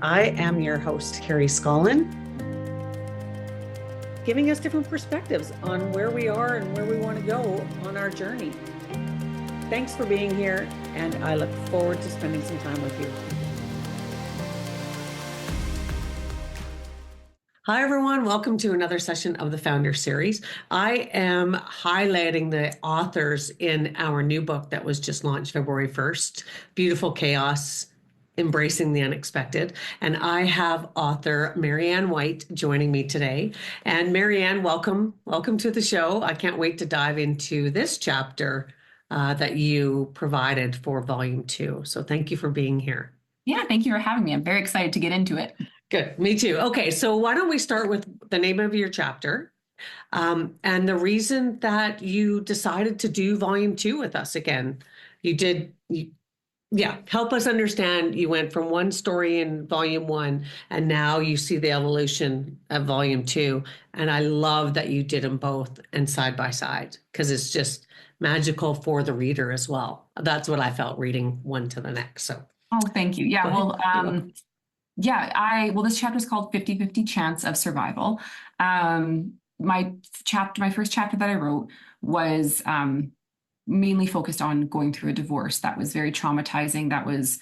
I am your host, Carrie Scollin, giving us different perspectives on where we are and where we want to go on our journey. Thanks for being here, and I look forward to spending some time with you. Hi, everyone. Welcome to another session of the Founder Series. I am highlighting the authors in our new book that was just launched February 1st, Beautiful Chaos, Embracing the Unexpected. And I have author Marianne White joining me today. And Marianne, welcome. Welcome to the show. I can't wait to dive into this chapter that you provided for Volume 2. So thank you for being here. Yeah, thank you for having me. I'm very excited to get into it. Good. Me too. Okay, so why don't we start with the name of your chapter and the reason that you decided to do Volume 2 with us again. Help us understand. You went from one story in Volume 1, and now you see the evolution of Volume 2. And I love that you did them both and side by side, because it's just magical for the reader as well. That's what I felt reading one to the next. So, thank you. Yeah, this chapter is called 50-50 Chance of Survival. My first chapter that I wrote was mainly focused on going through a divorce. That was very traumatizing. That was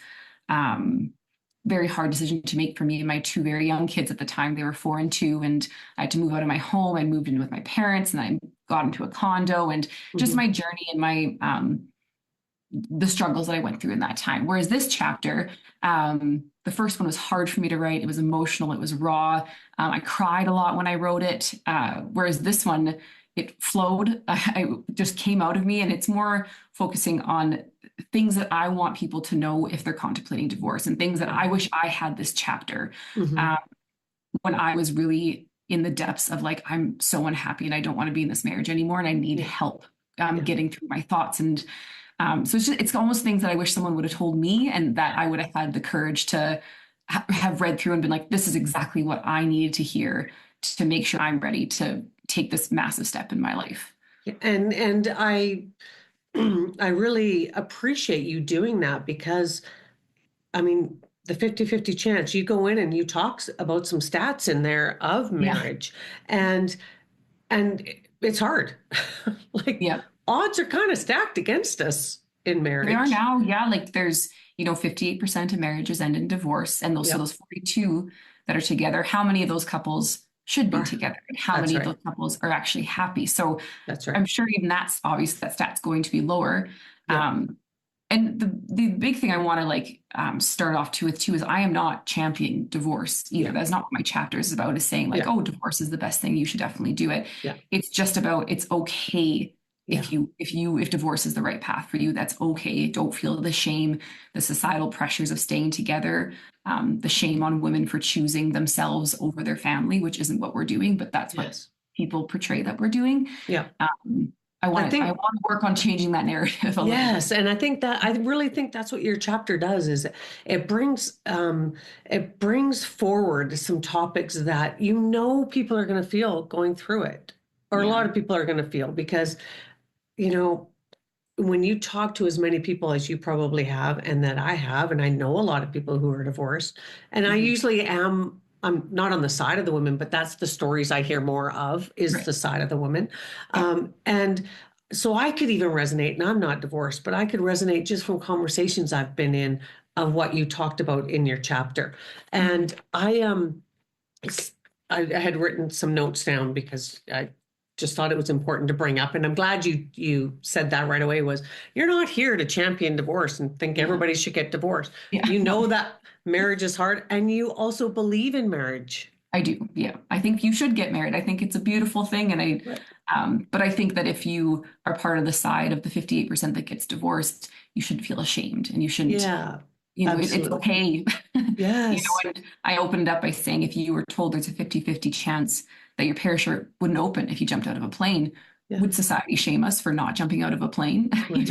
very hard decision to make for me and my two very young kids at the time. They were 4 and 2, and I had to move out of my home. I moved in with my parents, and I got into a condo, and just my journey and my the struggles that I went through in that time. Whereas this chapter, the first one was hard for me to write. It was emotional. It was raw. I cried a lot when I wrote it. Whereas this one, it flowed. I just came out of me, and it's more focusing on things that I want people to know if they're contemplating divorce, and things that I wish I had this chapter when I was really in the depths of like, I'm so unhappy and I don't want to be in this marriage anymore, and I need help getting through my thoughts. And so it's almost things that I wish someone would have told me, and that I would have had the courage to have read through and been like, this is exactly what I needed to hear to make sure I'm ready to take this massive step in my life. And I really appreciate you doing that, because I mean, the 50-50 chance, you go in and you talk about some stats in there of marriage, and it's hard. Odds are kind of stacked against us in marriage. They are now. Yeah. Like there's, 58% of marriages end in divorce. And so those 42 that are together, how many of those couples should be together, and how many of those couples are actually happy? So that's right. I'm sure even that's obvious, that stat's going to be lower. And the big thing I want to start off with too is I am not championing divorce either. That's not what my chapter is about, is saying oh, divorce is the best thing, you should definitely do it. It's just about, it's okay if divorce is the right path for you. That's okay. Don't feel the shame, the societal pressures of staying together, the shame on women for choosing themselves over their family, which isn't what we're doing, but that's what people portray that we're doing. I want to work on changing that narrative a little bit. And I really think that's what your chapter does, is it brings forward some topics that people are going to feel going through it, or a lot of people are going to feel, because when you talk to as many people as you probably have, and that I have, and I know a lot of people who are divorced, and I usually I'm not on the side of the women, but that's the stories I hear more of, is the side of the women. And so I could even resonate, and I'm not divorced, but I could resonate just from conversations I've been in of what you talked about in your chapter. And I had written some notes down because I just thought it was important to bring up. And I'm glad you said that right away, was you're not here to champion divorce and think everybody should get divorced. You know that marriage is hard, and you also believe in marriage. I do. Yeah. I think you should get married. I think it's a beautiful thing. And but I think that if you are part of the side of the 58% that gets divorced, you shouldn't feel ashamed, and you shouldn't, it's okay. Yes. And I opened up by saying, if you were told there's a 50-50 chance that your parachute wouldn't open if you jumped out of a plane, would society shame us for not jumping out of a plane? We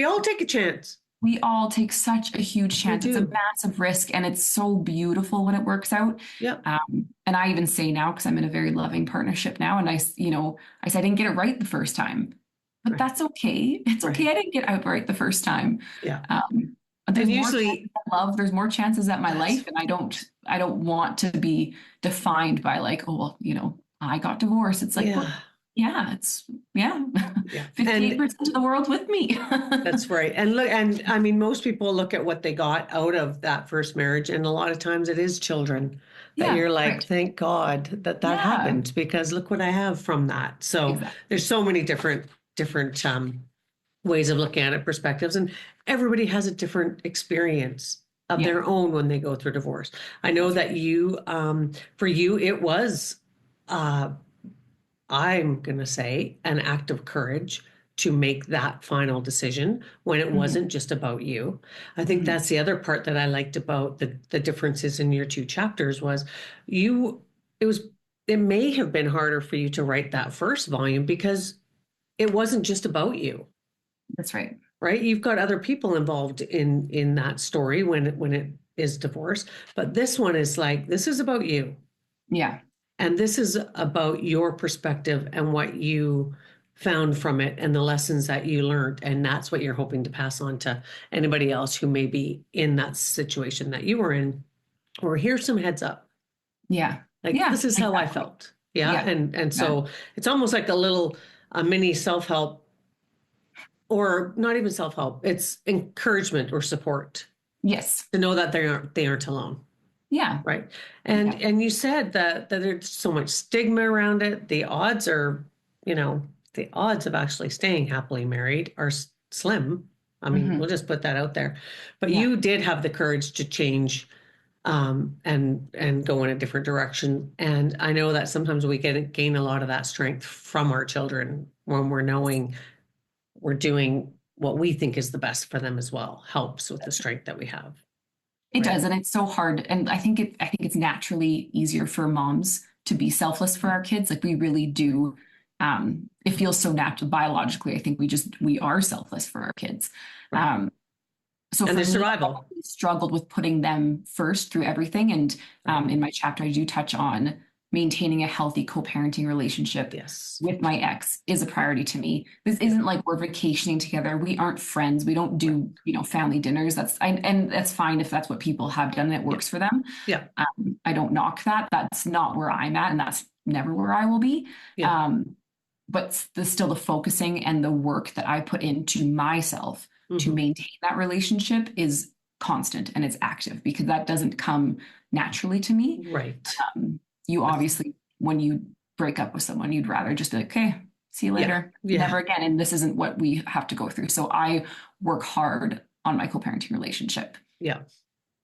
all take a chance. We all take such a huge chance. It's a massive risk, and it's so beautiful when it works out. And I even say now, because I'm in a very loving partnership now, and I said I didn't get it right the first time, but that's okay. It's okay. I didn't get it right the first time. And usually love. There's more chances at my That's life, and I don't want to be defined by like, oh, well, I got divorced. It's like, well, yeah, yeah, it's yeah, yeah. And 58% of the world with me. that's right. And look, and I mean, most people look at what they got out of that first marriage, and a lot of times it is children that Yeah, you're like, right. thank God that that Yeah, happened because look what I have from that. So exactly. there's so many different ways of looking at it, perspectives, and everybody has a different experience of Yeah, their own when they go through divorce. I know that's right. that you, for you, it was, uh, I'm going to say, an act of courage to make that final decision when it Mhm, wasn't just about you. I think mhm. that's the other part that I liked about the differences in your two chapters was you, it was, it may have been harder for you to write that first volume because it wasn't just about you, That's right. right? You've got other people involved in that story when it is divorce, but this one is like this is about you, Yeah, and this is about your perspective and what you found from it and the lessons that you learned, and that's what you're hoping to pass on to anybody else who may be in that situation that you were in, or here's some heads up, yeah, like yeah, this is how I exactly. felt. Yeah, Yeah, and yeah. so it's almost like a mini self-help, or not even self-help, it's encouragement or support Yes. to know that they aren't alone, Yeah, right? yeah. And you said that there's so much stigma around it. The odds are, you know, the odds of actually staying happily married are slim. I mean, we'll Hmm. just put that out there. But Yeah. you did have the courage to change, and go in a different direction. And I know that sometimes we gain a lot of that strength from our children when we're knowing we're doing what we think is the best for them as well. Helps with the strength that we have, It right? does, and it's so hard. And I think it's naturally easier for moms to be selfless for our kids. Like we really do. It feels so natural biologically. I think we are selfless for our kids. Right. So And for there's me, I survival. always struggled with putting them first through everything. And Right. in my chapter, I do touch on maintaining a healthy co-parenting relationship Yes. with my ex is a priority to me. This Yeah. isn't like we're vacationing together. We aren't friends. We don't Right. do, family dinners. And that's fine if that's what people have done and it Yeah. works for them. Yeah. I don't knock that. That's not where I'm at, and that's never where I will be. Yeah. Um, but still the focusing and the work that I put into myself to Hmm. maintain that relationship is constant and it's active because that doesn't come naturally to me. Right. You That's, obviously, when you break up with someone, you'd rather just be like, okay, see you yeah. later, Yeah. never again. And this isn't what we have to go through. So I work hard on my co-parenting relationship. Yeah.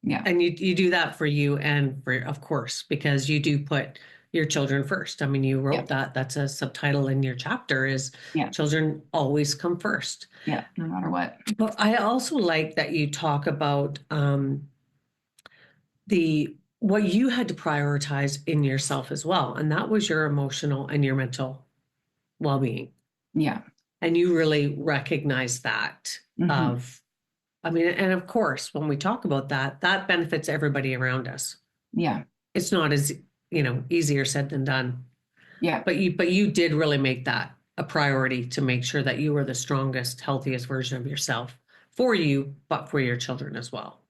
Yeah. And you do that for you and for, of course, because you do put your children first. I mean, you Yeah. wrote that. That's a subtitle in your chapter is Yeah. children always come first. Yeah. No matter what. But I also like that you talk about the what you had to prioritize in yourself as well. And that was your emotional and your mental well-being. Yeah. And you really recognize that Hmm. of, I mean, and of course, when we talk about that, that benefits everybody around us. Yeah. It's not as, easier said than done. Yeah. But you did really make that a priority to make sure that you were the strongest, healthiest version of yourself for you, but for your children as well.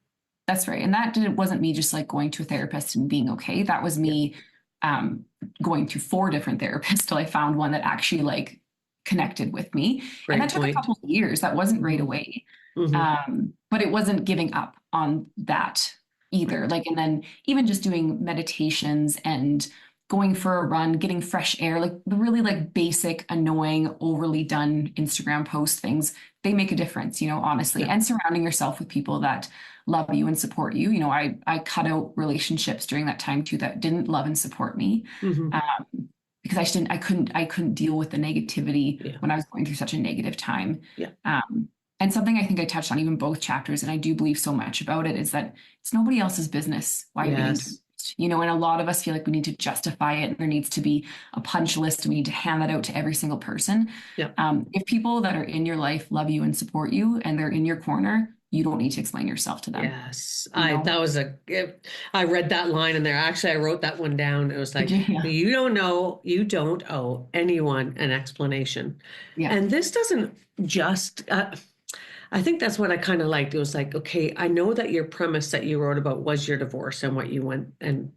That's right. And wasn't me just like going to a therapist and being okay. That was Yeah. me um, going to 4 different therapists till I found one that actually like connected with me. And that Great took a point. couple of years. That wasn't right Mm-hmm. away. Mm-hmm. But it wasn't giving up on that Right. either. Like, and then even just doing meditations and going for a run, getting fresh air, like the really like basic, annoying, overly done Instagram post things, they make a difference, honestly. Yeah. And surrounding yourself with people that love you and support you. I cut out relationships during that time too that didn't love and support me. Mm-hmm. Because I couldn't deal with the negativity Yeah. when I was going through such a negative time. Yeah. And something I think I touched on even both chapters, and I do believe so much about it, is that it's nobody else's business why you're getting Yes. divorced. And a lot of us feel like we need to justify it. There needs to be a punch list. We need to hand that out to every single person. Yeah. If people that are in your life love you and support you, and they're in your corner, you don't need to explain yourself to them. Yes. You I know? that was I read that line in there. Actually, I wrote that one down. It was Did like, you? Yeah. you don't owe anyone an explanation. Yeah. And this doesn't just I think that's what I kind of liked. It was like, okay, I know that your premise that you wrote about was your divorce and what you went and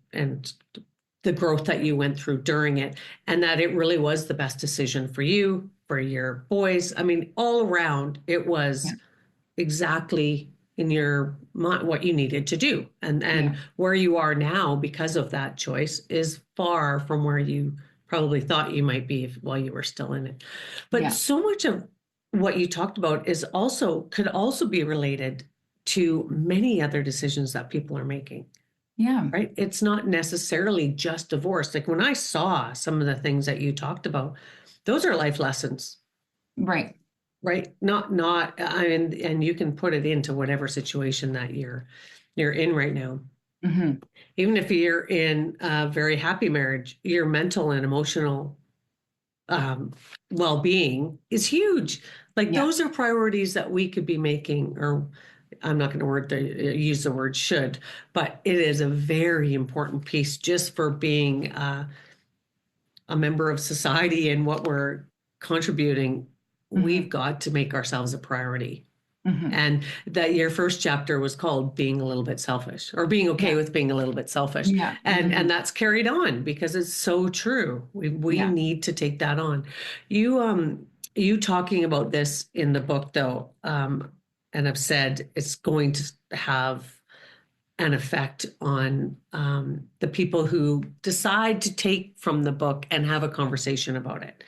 the growth that you went through during it, and that it really was the best decision for you, for your boys. I mean, all around, it Yeah. was exactly in your mind what you needed to do. And Yeah. where you are now because of that choice is far from where you probably thought you might be while you were still in it. But Yeah. so much of what you talked about is also could also be related to many other decisions that people are making, Yeah. right? It's not necessarily just divorce. Like when I saw some of the things that you talked about, those are life lessons, Right. right? Not I mean, and you can put it into whatever situation that you're in right now. Hmm. Even if you're in a very happy marriage, your mental and emotional um, well-being is huge. Like Yeah. those are priorities that we could be making, or I'm not going to use the word should, but it is a very important piece just for being a member of society and what we're contributing. We've Hmm. got to make ourselves a priority. Hmm. And that your first chapter was called Being a Little Bit Selfish, or being okay Yeah. with being a little bit selfish. Yeah. And Hmm. that's carried on because it's so true. We Yeah. need to take that on. You talking about this in the book though, and I've said it's going to have an effect on the people who decide to take from the book and have a conversation about it.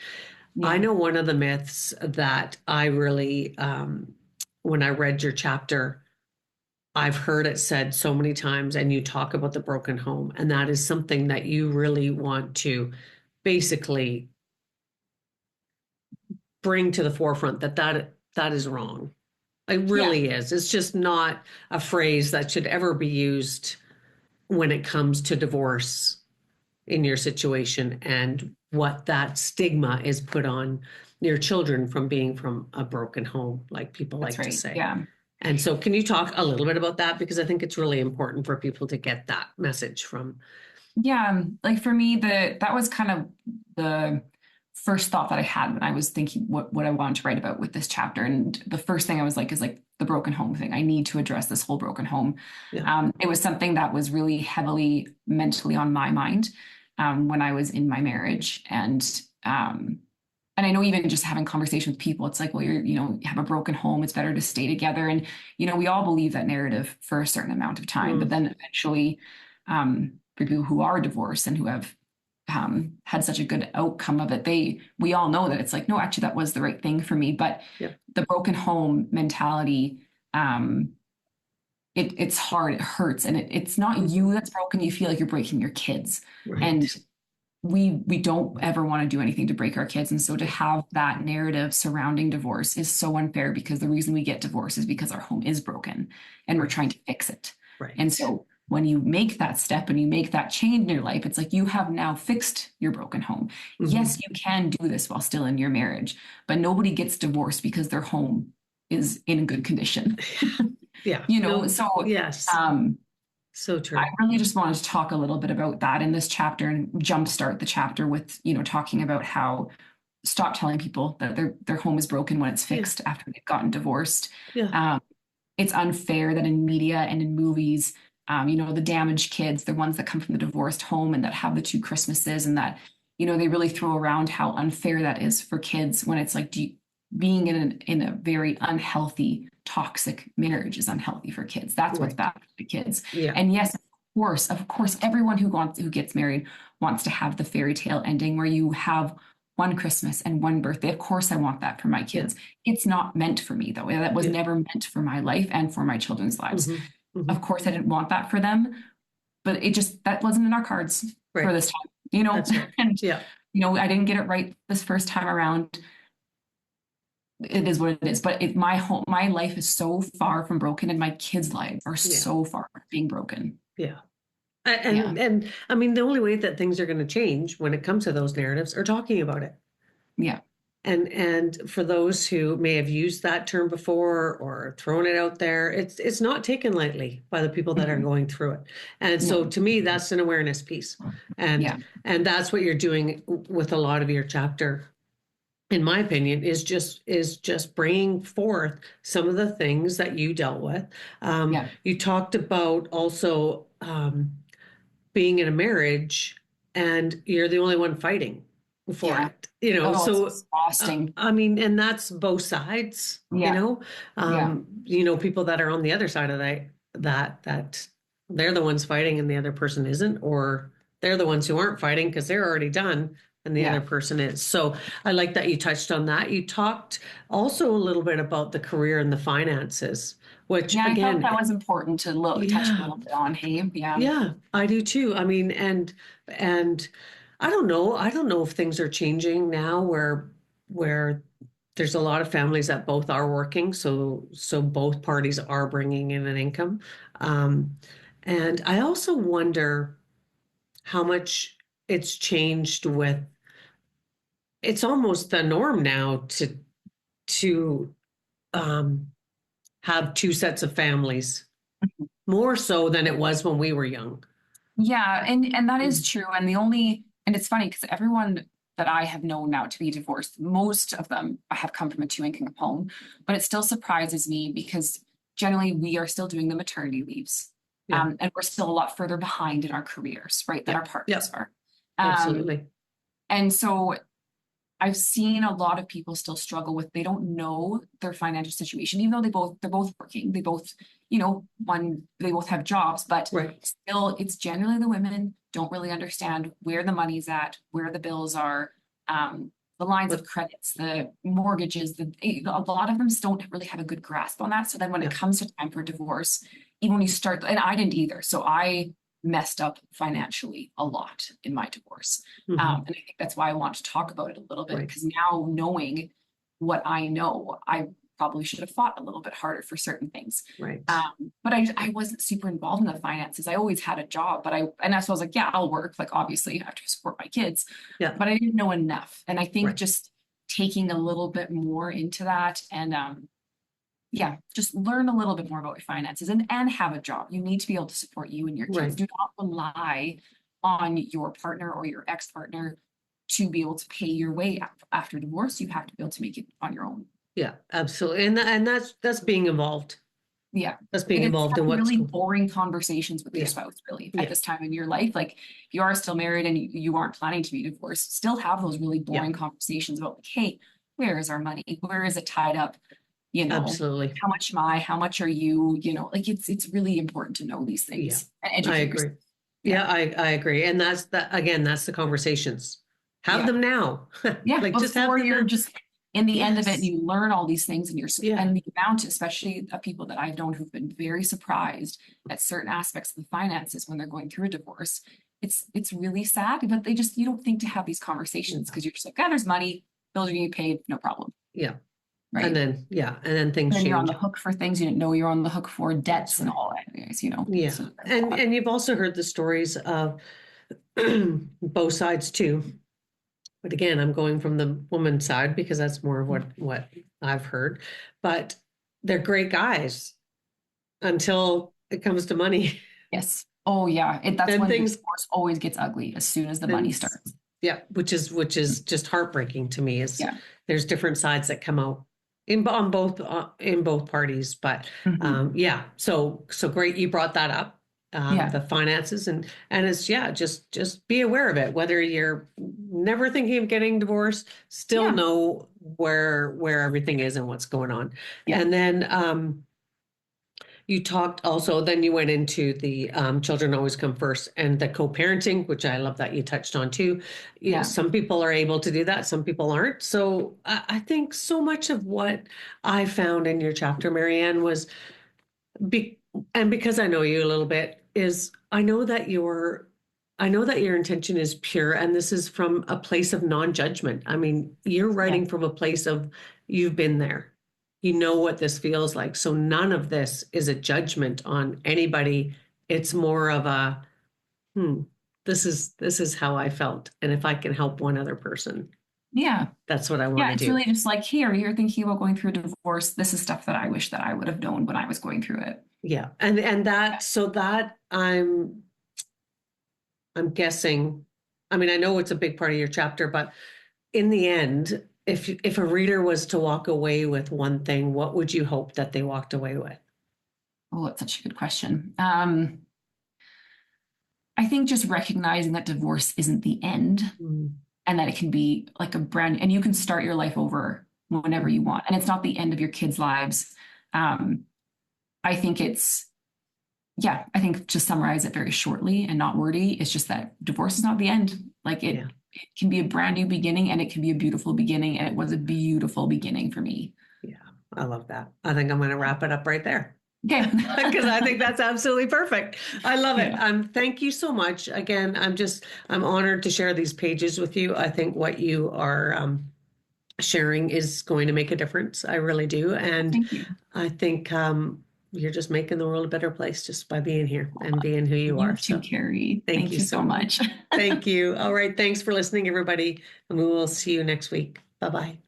I Yeah. know one of the myths that I really, when I read your chapter, I've heard it said so many times, and you talk about the broken home, and that is something that you really want to basically bring to the forefront that is wrong. It Yeah. really is. It's just not a phrase that should ever be used when it comes to divorce in your situation and what that stigma is put on your children from being from a broken home, like people That's like to right. say. Yeah. And so, can you talk a little bit about that? Because I think it's really important for people to get that message from. Yeah, like for me, that was kind of the first thought that I had when I was thinking what I wanted to write about with this chapter. And the first thing I was like is like the broken home thing. I need to address this whole broken home. Yeah. It was something that was really heavily mentally on my mind when I was in my marriage, and I know even just having conversation with people, it's like, well, you have a broken home. It's better to stay together. And we all believe that narrative for a certain amount of time, but Mm, then eventually for people who are divorced and who have had such a good outcome of it, we all know that it's like, no, actually, that was the right thing for me. But yeah. the broken home mentality, it's hard, it hurts, and it's not Mhm. you that's broken. You feel like you're breaking your kids, and Right. we don't ever want to do anything to break our kids. And so to have that narrative surrounding divorce is so unfair because the reason we get divorced is because our home is broken and we're Right. trying to fix it. And Right. so when you make that step and you make that change in your life, it's like you have now fixed your broken home. Yes, Mhm. you can do this while still in your marriage, but nobody gets divorced because their home is in good condition. Yeah. No. So Yes. um, So I true. really just wanted to talk a little bit about that in this chapter and jumpstart the chapter with, talking about how stop telling people that their home is broken when it's Yeah. fixed after they've gotten divorced. Yeah. Um, it's unfair that in media and in movies, the damaged kids, the ones that come from the divorced home and that have the two Christmases, and that, they really throw around how unfair that is for kids when it's like being in a very unhealthy, toxic marriage is unhealthy for kids. That's what's Right. bad for the kids. Yeah. And yes, of course, everyone who gets married wants to have the fairy tale ending where you have one Christmas and one birthday. Of course, I want that for my Yeah. kids. It's not meant for me though. That was Yeah. never meant for my life and for my children's lives. Hmm. Of Hmm. course, I didn't want that for them, but that wasn't in our cards for Right. this time. That's right. And Yeah. I didn't get it right this first time around. It is what it is. But my life is so far from broken, and my kids' lives are Yeah. so far from being broken. Yeah. Yeah. And I mean, the only way that things are going to change when it comes to those narratives are talking about it. Yeah. And for those who may have used that term before or thrown it out there, it's not taken lightly by the people that are Mhm. going through it. And so No. to me, that's an awareness piece. And Yeah. and that's what you're doing with a lot of your chapter. in my opinion, is just bringing forth some of the things that you dealt with. Yeah. You talked about also being in a marriage and you're the only one fighting for Yeah. it, you know. Oh, it's So exhausting. I mean, and that's both sides, you Yeah. know. Yeah. People that are on the other side of that they're the ones fighting and the other person isn't, or they're the ones who aren't fighting because they're already done and the other Yeah. person is. So I like that you touched on that. You talked also a little bit about the career and the finances, which Yeah. I felt that again, was important to touch a yeah, little bit on. Hey. Yeah. yeah, I do too. I mean, and I don't know. I don't know if things are changing now where there's a lot of families that both are working, so both parties are bringing in an income. Um, and I also wonder how much it's changed with it's almost the norm now to um have two sets of families, more so than it was when we were young. Yeah, and that is Mm. true. And it's funny because everyone that I have known now to be divorced, most of them have come from a two-income home, but it still surprises me because generally we are still doing the maternity leaves. Yeah, And we're still a lot further behind in our careers, right, than yeah, our partners yeah, are. Um, absolutely. and so I've seen a lot of people still struggle with they don't know their financial situation, even though they're both working. They both, they both have jobs, but Right. still it's generally the women don't really understand where the money's at, where the bills are, the lines of But credits, the mortgages, a lot of them don't really have a good grasp on that. So then when it yeah. comes to time for divorce, even when you start, and I didn't either. So I messed up financially a lot in my divorce. Hmm. And I think that's why I want to talk about it a little bit Right. because now knowing what I know, I probably should have fought a little bit harder for certain things. Right. But I wasn't super involved in the finances. I always had a job, and that's why I was like, yeah, I'll work. Like obviously I have to support my kids, Yeah. but I didn't know enough. And I think Right. just taking a little bit more into that and yeah, just learn a little bit more about your finances and have a job. You need to be able to support you and your kids. Right. Do not rely on your partner or your ex-partner to be able to pay your way after divorce. You have to be able to make it on your own. Yeah. Absolutely. And that's being involved. Yeah. That's being And it's involved in having what's really going. boring conversations with your Yeah. spouse, really, at Yeah. this time in your life. Like if you are still married and you aren't planning to be divorced, still have those really Yeah. boring conversations about like, hey, where is our money? Where is it tied up? You know, Absolutely. how much am I? How much are you? Like it's really important to know these Yeah. things and I educate yourself. agree. Yeah. Yeah, I agree. And that's that again, that's the conversations. Have Yeah. them now. Yeah. Like just have Before them you're now. just in the end of it and Yes. you learn all these things Yeah. and the amount, especially of people that I've known who've been very surprised at certain aspects of the finances when they're going through a divorce. It's really sad, but you don't think to have these conversations because you're just like, there's money, bills are getting paid, no problem. Yeah. And Right. then yeah, and then things Then you're on the change. hook for things you didn't know you're on the hook for, That's debts and right. all that, guys. Yeah. So there's a And lot. and you've also heard the stories of both sides too. But again, I'm going from the woman's side because that's more of what I've heard. But they're great guys until it comes to money. Yes. Oh yeah. That's Then when the things divorce always gets ugly as soon as the money then starts. yeah, which is just heartbreaking to me. Is Yeah. there's different sides that come out in both parties. But Mhm. yeah, so great you brought that up. Yeah. The finances and it's yeah, just be aware of it. Whether you're never thinking of getting divorced, still Yeah. know where everything is and what's going on. Yeah. And then you talked also, then you went into the children always come first and the co-parenting, which I love that you touched on too. Yeah. Some people are able to do that, some people aren't. So I think so much of what I found in your chapter, Marianne, was be, and because I know you a little bit, is I know that your intention is pure, and this is from a place of non-judgment. I mean, you're Yeah. writing from a place of you've been there. You know what this feels like. So none of this is a judgment on anybody. It's more of a, hmm, this is how I felt. And if I can help one other person, Yeah. that's what I want Yeah. to It's do. really just like, here, you're thinking about going through a divorce. This is stuff that I wish that I would have known when I was going through it. Yeah. And that so that I'm guessing, I mean, I know it's a big part of your chapter, but in the end, if a reader was to walk away with one thing, what would you hope that they walked away with? Oh, that's such a good question. I think just recognizing that divorce isn't the end Mm, and that it can be like and you can start your life over whenever you want. And it's not the end of your kids' lives. Um, I think I think to summarize it very shortly and not wordy, it's just that divorce is not the end. Like yeah, it can be a brand new beginning and it can be a beautiful beginning. And it was a beautiful beginning for me. yeah, I love that. I think I'm going to wrap it up right there. Okay. Because I think that's absolutely perfect. I love it. Yeah. Thank you so much. Again, I'm honored to share these pages with you. I think what you are sharing is going to make a difference. I really do. And Thank you. I think you're just making the world a better place just by being here and being who you You are. too, So Carrie. thank Thank you you so so much. much. Thank you. All right. Thanks for listening, everybody. And we will see you next week. Bye bye.